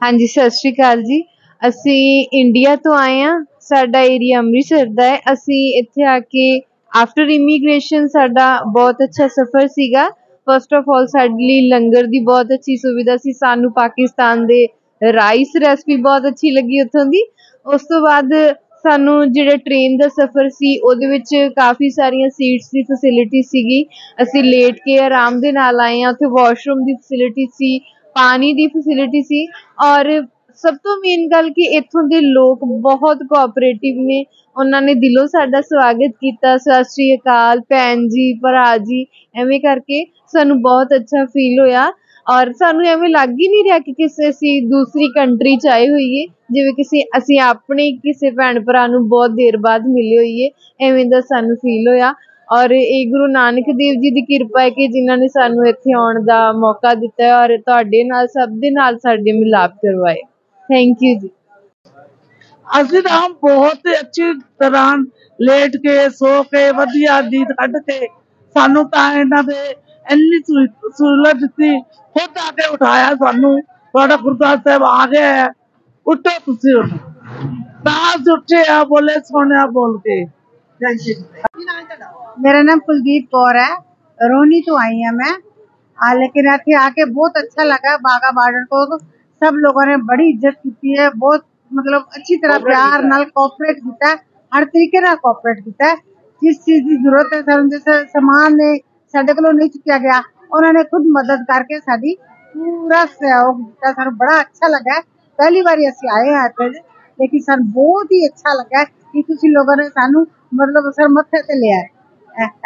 हाँ जी, सत श्री अकाल जी। ਅਸੀਂ ਇੰਡੀਆ ਤੋਂ ਆਏ ਹਾਂ। ਸਾਡਾ ਏਰੀਆ ਅੰਮ੍ਰਿਤਸਰ ਦਾ ਹੈ। ਅਸੀਂ ਇੱਥੇ ਆ ਕੇ ਆਫਟਰ ਇਮੀਗ੍ਰੇਸ਼ਨ ਸਾਡਾ ਬਹੁਤ ਅੱਛਾ ਸਫ਼ਰ ਸੀਗਾ। ਫਸਟ ਆਫ ਆਲ ਸਾਡੇ ਲਈ ਲੰਗਰ ਦੀ ਬਹੁਤ ਅੱਛੀ ਸੁਵਿਧਾ ਸੀ। ਸਾਨੂੰ ਪਾਕਿਸਤਾਨ ਦੇ ਰਾਈਸ ਰੈਸਪੀ ਬਹੁਤ ਅੱਛੀ ਲੱਗੀ ਉੱਥੋਂ ਦੀ। ਉਸ ਤੋਂ ਬਾਅਦ ਸਾਨੂੰ ਜਿਹੜਾ ਟ੍ਰੇਨ ਦਾ ਸਫ਼ਰ ਸੀ ਉਹਦੇ ਵਿੱਚ ਕਾਫੀ ਸਾਰੀਆਂ ਸੀਟਸ ਦੀ ਫੈਸਿਲਿਟੀ ਸੀਗੀ। ਅਸੀਂ ਲੇਟ ਕੇ ਆਰਾਮ ਦੇ ਨਾਲ ਆਏ ਹਾਂ। ਉੱਥੇ ਵਾਸ਼ਰੂਮ ਦੀ ਫੈਸਿਲਿਟੀ ਸੀ, ਪਾਣੀ ਦੀ ਫੈਸਿਲਿਟੀ ਸੀ, ਔਰ ਸਭ ਤੋਂ ਮੇਨ ਗੱਲ ਕਿ ਇੱਥੋਂ ਦੇ ਲੋਕ ਬਹੁਤ ਕੋਆਪਰੇਟਿਵ ਨੇ। ਉਹਨਾਂ ਨੇ ਦਿਲੋਂ ਸਾਡਾ ਸਵਾਗਤ ਕੀਤਾ। ਸਤਿ ਸ਼੍ਰੀ ਅਕਾਲ ਭੈਣ ਜੀ, ਭਰਾ ਜੀ, ਐਵੇਂ ਕਰਕੇ ਸਾਨੂੰ ਬਹੁਤ ਅੱਛਾ ਫੀਲ ਹੋਇਆ। ਔਰ ਸਾਨੂੰ ਐਵੇਂ ਲੱਗ ਹੀ ਨਹੀਂ ਰਿਹਾ ਕਿ ਕਿਸੇ ਅਸੀਂ ਦੂਸਰੀ ਕੰਟਰੀ 'ਚ ਆਏ ਹੋਈਏ, ਜਿਵੇਂ ਅਸੀਂ ਆਪਣੇ ਕਿਸੇ ਭੈਣ ਭਰਾ ਨੂੰ ਬਹੁਤ ਦੇਰ ਬਾਅਦ ਮਿਲੇ ਹੋਈਏ, ਐਵੇਂ ਦਾ ਸਾਨੂੰ ਫੀਲ ਹੋਇਆ। ਔਰ ਇਹ ਗੁਰੂ ਨਾਨਕ ਦੇਵ ਜੀ ਦੀ ਕਿਰਪਾ ਹੈ ਕਿ ਜਿਨ੍ਹਾਂ ਨੇ ਸਾਨੂੰ ਇੱਥੇ ਆਉਣ ਦਾ ਮੌਕਾ ਦਿੱਤਾ ਹੈ ਔਰ ਤੁਹਾਡੇ ਨਾਲ ਸਭ ਦੇ ਨਾਲ ਸਾਡੇ ਮਿਲਾਪ ਕਰਵਾਏ। ਥੈਂਕ ਯੂ ਜੀ। ਅਸੀਂ ਤਾਂ ਬਹੁਤ ਅੱਛੀ ਤਰ੍ਹਾਂ ਲੇਟ ਕੇ ਸੋ ਕੇ ਵਧੀਆ ਨੀਂਦ ਕੱਢ ਕੇ ਸਾਨੂੰ ਤਾਂ ਇਹਨਾਂ ਦੇ ਇੰਨੀ ਸਹੂਲਤ ਦਿੱਤੀ। ਖੁਦ ਆ ਕੇ ਉਠਾਇਆ ਸਾਨੂੰ, ਤੁਹਾਡਾ ਗੁਰਦੁਆਰਾ ਸਾਹਿਬ ਆ ਗਿਆ ਹੈ, ਉੱਠੋ ਤੁਸੀਂ ਉੱਠੋ। ਤਾਂ ਅਸੀਂ ਉੱਠੇ ਆ, ਬੋਲੇ ਸੋनिया बोल के। मेरा नाम कुलदीप कौर है, रोहनी तो आई है मैं। लेकिन इतने आके बहुत अच्छा लगा। बाघा बॉर्डर को तो सब लोगों ने बड़ी इज्जत की है, बहुत मतलब अच्छी तरह प्यार नाल कोऑपरेट किया, हर तरीके नाल कोऑपरेट किया। जिस चीज की जरूरत है सानू, जैसे सामान ने साडे कोलों नहीं चुकिया गया, उन्होंने खुद मदद करके साडी पूरा सहयोग दिता। सानू बड़ा अच्छा लगा। पहली बार असीं आए हैं इत्थे, लेकिन सानू बहुत ही अच्छा लगा कि तुसीं लोगों ने सानू मतलब सर मत्थे ते लिया है।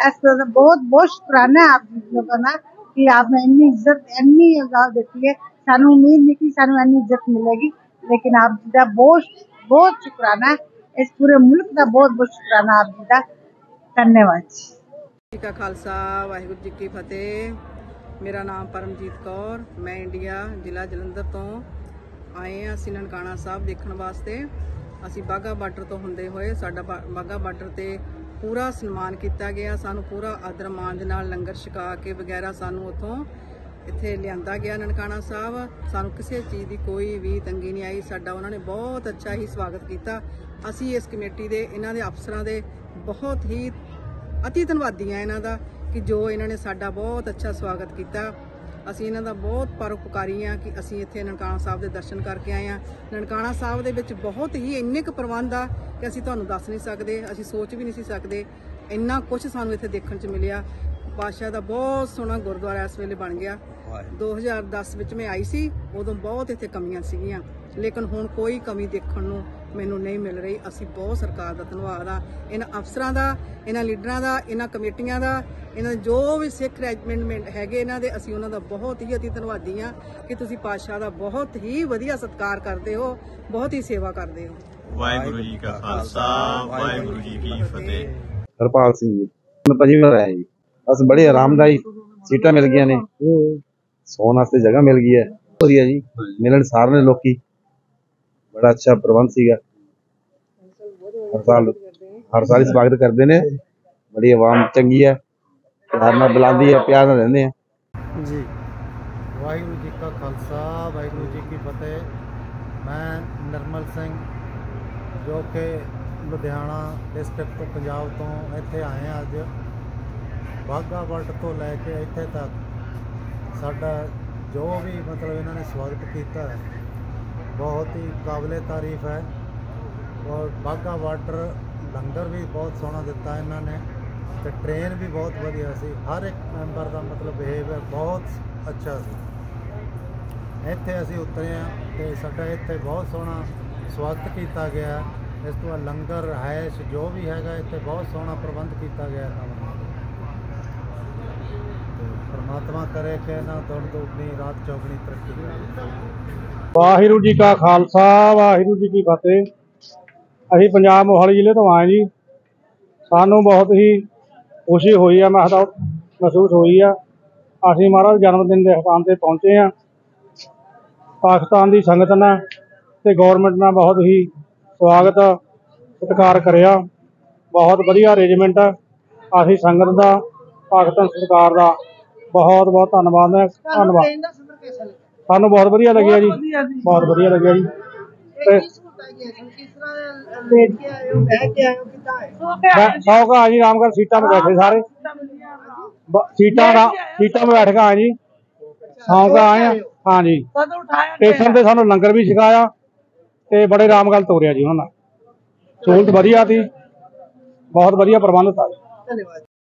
इस तरह बहुत बहुत शुक्राना है आप लोगों का कि आपने इतनी इज्जत इतनी देती है। सानू उम्मीद नहीं कि सानू इतनी इज्जत मिलेगी, लेकिन आप जी का बहुत बहुत शुक्राना है। इस पूरे मुल्क का बहुत बहुत शुक्राना आप जी का। धन्यवाद जी का खालसा, वाहिगुरू जी की फतेह। मेरा नाम परमजीत कौर, मैं इंडिया जिला जलंधर तो आए हैं। ਅਸੀਂ ਨਨਕਾਣਾ ਸਾਹਿਬ ਦੇਖਣ ਵਾਸਤੇ। ਅਸੀਂ ਬਾਘਾ ਬਾਰਡਰ ਤੋਂ ਹੁੰਦੇ ਹੋਏ ਸਾਡਾ ਬਾਘਾ ਬਾਰਡਰ ਤੇ ਪੂਰਾ ਸਨਮਾਨ ਕੀਤਾ ਗਿਆ। ਸਾਨੂੰ ਪੂਰਾ ਆਦਰ ਮਾਣ ਦੇ ਨਾਲ ਲੰਗਰ ਛਕਾ ਕੇ ਵਗੈਰਾ ਸਾਨੂੰ ਉੱਥੋਂ ਇੱਥੇ ਲਿਆਂਦਾ ਗਿਆ ਨਨਕਾਣਾ ਸਾਹਿਬ। ਸਾਨੂੰ ਕਿਸੇ ਚੀਜ਼ ਦੀ ਕੋਈ ਵੀ ਤੰਗੀ ਨਹੀਂ ਆਈ। ਸਾਡਾ ਉਹਨਾਂ ਨੇ ਬਹੁਤ ਅੱਛਾ ਹੀ ਸਵਾਗਤ ਕੀਤਾ। ਅਸੀਂ ਇਸ ਕਮੇਟੀ ਦੇ, ਇਹਨਾਂ ਦੇ ਅਫਸਰਾਂ ਦੇ ਬਹੁਤ ਹੀ ਅਤੀ ਧੰਨਵਾਦੀ ਹਾਂ ਇਹਨਾਂ ਦਾ ਕਿ ਜੋ ਇਹਨਾਂ ਨੇ ਸਾਡਾ ਬਹੁਤ ਅੱਛਾ ਸਵਾਗਤ ਕੀਤਾ। ਅਸੀਂ ਇਹਨਾਂ ਦਾ ਬਹੁਤ ਪਰਉਪਕਾਰੀ ਹਾਂ ਕਿ ਅਸੀਂ ਇੱਥੇ ਨਨਕਾਣਾ ਸਾਹਿਬ ਦੇ ਦਰਸ਼ਨ ਕਰਕੇ ਆਏ ਹਾਂ। ਨਨਕਾਣਾ ਸਾਹਿਬ ਦੇ ਵਿੱਚ ਬਹੁਤ ਹੀ ਇੰਨੇ ਕੁ ਪ੍ਰਬੰਧ ਆ ਕਿ ਅਸੀਂ ਤੁਹਾਨੂੰ ਦੱਸ ਨਹੀਂ ਸਕਦੇ, ਅਸੀਂ ਸੋਚ ਵੀ ਨਹੀਂ ਸੀ ਸਕਦੇ। ਇੰਨਾ ਕੁਝ ਸਾਨੂੰ ਇੱਥੇ ਦੇਖਣ 'ਚ ਮਿਲਿਆ। ਪਾਤਸ਼ਾਹ ਦਾ ਬਹੁਤ ਸੋਹਣਾ ਗੁਰਦੁਆਰਾ ਇਸ ਵੇਲੇ ਬਣ ਗਿਆ। 2010 ਵਿੱਚ ਮੈਂ ਆਈ ਸੀ, ਉਦੋਂ ਬਹੁਤ ਇੱਥੇ ਕਮੀਆਂ ਸੀਗੀਆਂ, ਲੇਕਿਨ ਹੁਣ ਕੋਈ ਕਮੀ ਦੇਖਣ ਨੂੰ ਮੈਨੂੰ ਨਹੀਂ ਮਿਲ ਰਹੀ। ਅਸੀਂ ਬਹੁਤ ਸਰਕਾਰ ਦਾ ਧੰਨਵਾਦ ਆ, ਇਹਨਾਂ ਅਫਸਰਾਂ ਦਾ, ਇਹਨਾਂ ਲੀਡਰਾਂ ਦਾ, ਇਹਨਾਂ ਕਮੇਟੀਆਂ ਦਾ, ਇਹਨਾਂ ਜੋ ਵੀ ਸਿੱਖ ਰੈਜੀਮੈਂਟ ਹੈਗੇ ਇਹਨਾਂ ਦੇ, ਅਸੀਂ ਉਹਨਾਂ ਦਾ ਬਹੁਤ ਹੀ ਅਤੀ ਧੰਨਵਾਦੀ ਹਾਂ ਕਿ ਤੁਸੀਂ ਪਾਤਸ਼ਾਹ ਦਾ ਬਹੁਤ ਹੀ ਵਧੀਆ ਸਤਿਕਾਰ ਕਰਦੇ ਹੋ, ਬਹੁਤ ਹੀ ਸੇਵਾ ਕਰਦੇ ਹੋ। ਵਾਹਿਗੁਰੂ ਜੀ ਕਾ ਖਾਲਸਾ, ਵਾਹਿਗੁਰੂ ਜੀ ਕੀ ਫਤਿਹ। हरपाल सिंह जी, मैं 25 बार आया जी। बस बड़ी आरामदायी सीटा मिल गई ने, सोने वास्ते जगह मिल गई है। वधिया जी, मिलन सारे ने लोकी बड़ा अच्छा प्रबंध सीगा। हर साल स्वागत करते ने। बड़ी आवाम चंगी है, प्यार नाल बुलांदी है, प्यार नाल रहंदे हैं जी। वाहिगुरू जी का खालसा, वाहिगुरू जी की फतेह। मैं नरमल सिंह जो कि लुधियाना डिस्ट्रिक्ट तो पंजाब तो इत्थे आए हैं। अज बाघा बार्डर तो लैके इत्थे तक साडा जो भी मतलब इन्होंने स्वागत किया है बहुत ही काबिले तारीफ है। और बाघा बार्डर लंगर भी बहुत सोहना दिता इन्होंने, तो ट्रेन भी बहुत वधिया सी। हर एक मैंबर का मतलब बिहेवियर बहुत अच्छा सी। इत्थे असीं उतरे हैं तो साडा इत्थे बहुत सोहना स्वागत किया गया। इस तो लंगर हैश जो भी हैगा इत्थे बहुत सोहना प्रबंध किया गया है। परमात्मा करे कि ना दौड़ दोगनी रात चौगनी तरक्की करे। वाहिगुरू जी का खालसा, वाहिगुरू जी की फतेह। असीं पंजाब मोहाली जिले तो आए जी। सानू बहुत ही खुशी हुई है, महसूस हुई है। असीं महाराज जन्मदिन के स्थान पर पहुँचे हैं। पाकिस्तान की संगत ने ते गौरमेंट ने बहुत ही स्वागत सत्कार करिया। बहुत वधिया अरेंजमेंट है। असीं संगत का, पाकिस्तान सरकार का बहुत बहुत धन्नवाद है। धन्नवाद। ਸਾਨੂੰ ਬਹੁਤ ਵਧੀਆ ਲੱਗਿਆ ਜੀ, ਵਧੀਆ ਜੀ। ਬਹੁਤ ਵਧੀਆ ਲੱਗਿਆ ਜੀ। ਤੇ ਸੌਕਾ जी रामगढ़ सीटा में बैठे सारे सीटा में बैठ के आए जी सौका आए हाँ जी। स्टेशन से सानू लंगर भी छकाया ते बड़े आराम गल तोरिया जी उन्होंने सहूलत वधिया थी, बहुत वधिया प्रबंध था।